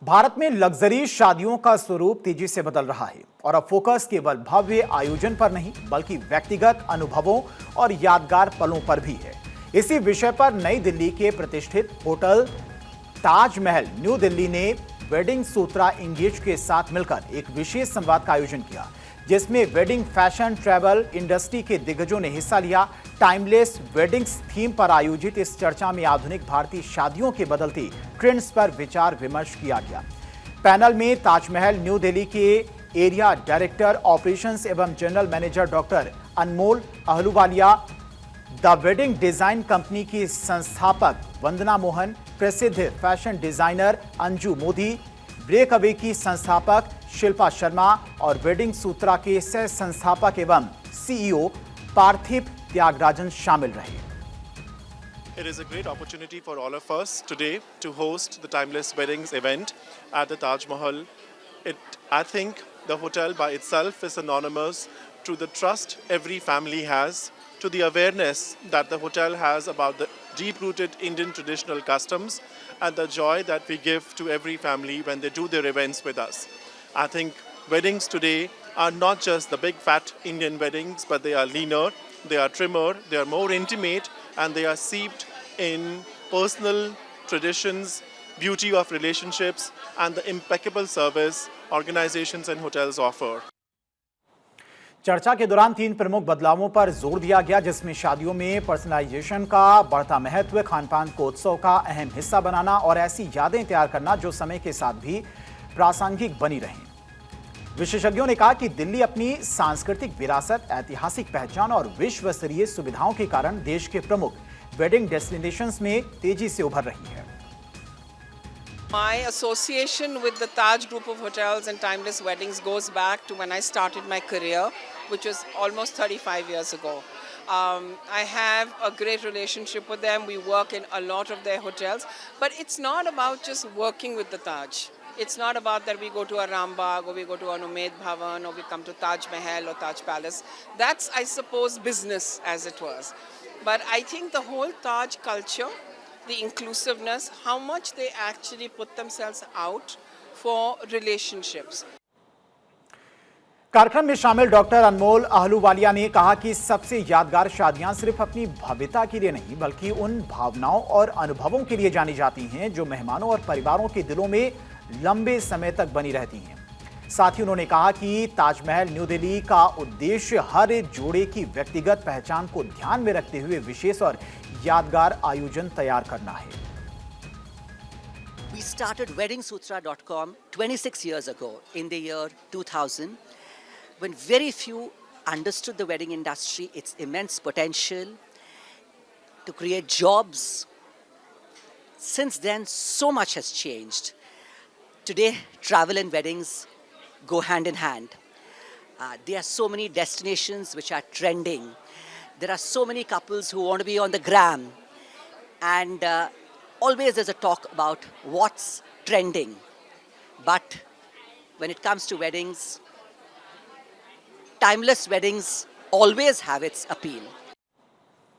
भारत में लग्जरी शादियों का स्वरूप तेजी से बदल रहा है और अब फोकस केवल भव्य आयोजन पर नहीं बल्कि व्यक्तिगत अनुभवों और यादगार पलों पर भी है। इसी विषय पर नई दिल्ली के प्रतिष्ठित होटल ताजमहल न्यू दिल्ली ने वेडिंग सूत्रा इंगेज के साथ मिलकर एक विशेष संवाद का आयोजन किया, जिसमें वेडिंग फैशन ट्रैवल इंडस्ट्री के दिग्गजों ने हिस्सा लिया। टाइमलेस वेडिंग्स थीम पर आयोजित इस चर्चा में आधुनिक भारतीय शादियों के बदलती ट्रेंड्स पर विचार विमर्श किया गया। पैनल में ताजमहल न्यू दिल्ली के एरिया डायरेक्टर ऑपरेशंस एवं general manager doctor Anmol Ahluwalia, the wedding design company की संस्थापक वंदना मोहन, प्रसिद्ध fashion designer Anju Modi, break away की संस्थापक शिल्पा शर्मा और वेडिंग सूत्रा के सह संस्थापक एवं सीईओ पार्थिव त्यागराजन शामिल रहे। It is a great opportunity for all of us today to host the Timeless Weddings event at the Taj Mahal. I think the hotel by itself is synonymous to the trust every family has, to the awareness that the hotel has about the deep-rooted Indian traditional customs and the joy that we give to every family when they do their events with us. I think weddings today are not just the big fat Indian weddings, but they are leaner, they are trimmer, they are more intimate, and they are seeped in personal traditions, beauty of relationships, and the impeccable service organizations and hotels offer. चर्चा के दौरान 3 प्रमुख बदलावों पर जोर दिया गया, जिसमें शादियों में पर्सनलाइजेशन का बढ़ता महत्व, खानपान को उत्सव का अहम हिस्सा बनाना और ऐसी यादें तैयार करना जो समय के साथ भी प्रासंगिक बनी रहें। विशेषज्ञों ने कहा कि दिल्ली अपनी सांस्कृतिक विरासत, ऐतिहासिक पहचान और विश्व स्तरीय सुविधाओं के कारण देश के प्रमुख वेडिंग डेस्टिनेशंस में तेजी से उभर रही है। My association with the Taj Group of Hotels and Timeless Weddings goes back to when I started my career, which was almost 35 years ago. I have a great relationship with them. We work in a lot of their hotels, but it's not about just working with the Taj. It's not about that we go to a Rambagh or we go to an Umaid Bhavan or we come to Taj Mahal or Taj Palace. That's, I suppose, business as it was. But I think the whole Taj culture, the inclusiveness, how much they actually put themselves out for relationships. कार्यक्रम में शामिल doctor Anmol Ahluwalia ने कहा कि सबसे यादगार शादियां सिर्फ अपनी भव्यता के लिए नहीं बल्कि उन भावनाओं और अनुभवों के लिए जानी जाती हैं जो मेहमानों और परिवारों के दिलों में लंबे समय तक बनी रहती हैं। साथ ही उन्होंने कहा कि ताजमहल न्यू दिल्ली का उद्देश्य हर जोड़े की व्यक्तिगत पहचान को ध्यान में रखते हुए विशेष और यादगार आयोजन तैयार करना है। We started weddingsutra.com 26 years ago in the year 2000 when very few understood the wedding industry, its immense potential to create jobs. Since then, so much has changed. Today, travel and weddings go hand in hand. There are so many destinations which are trending. There are so many couples who want to be on the gram. And always there's a talk about what's trending. But when it comes to weddings, timeless weddings always have its appeal.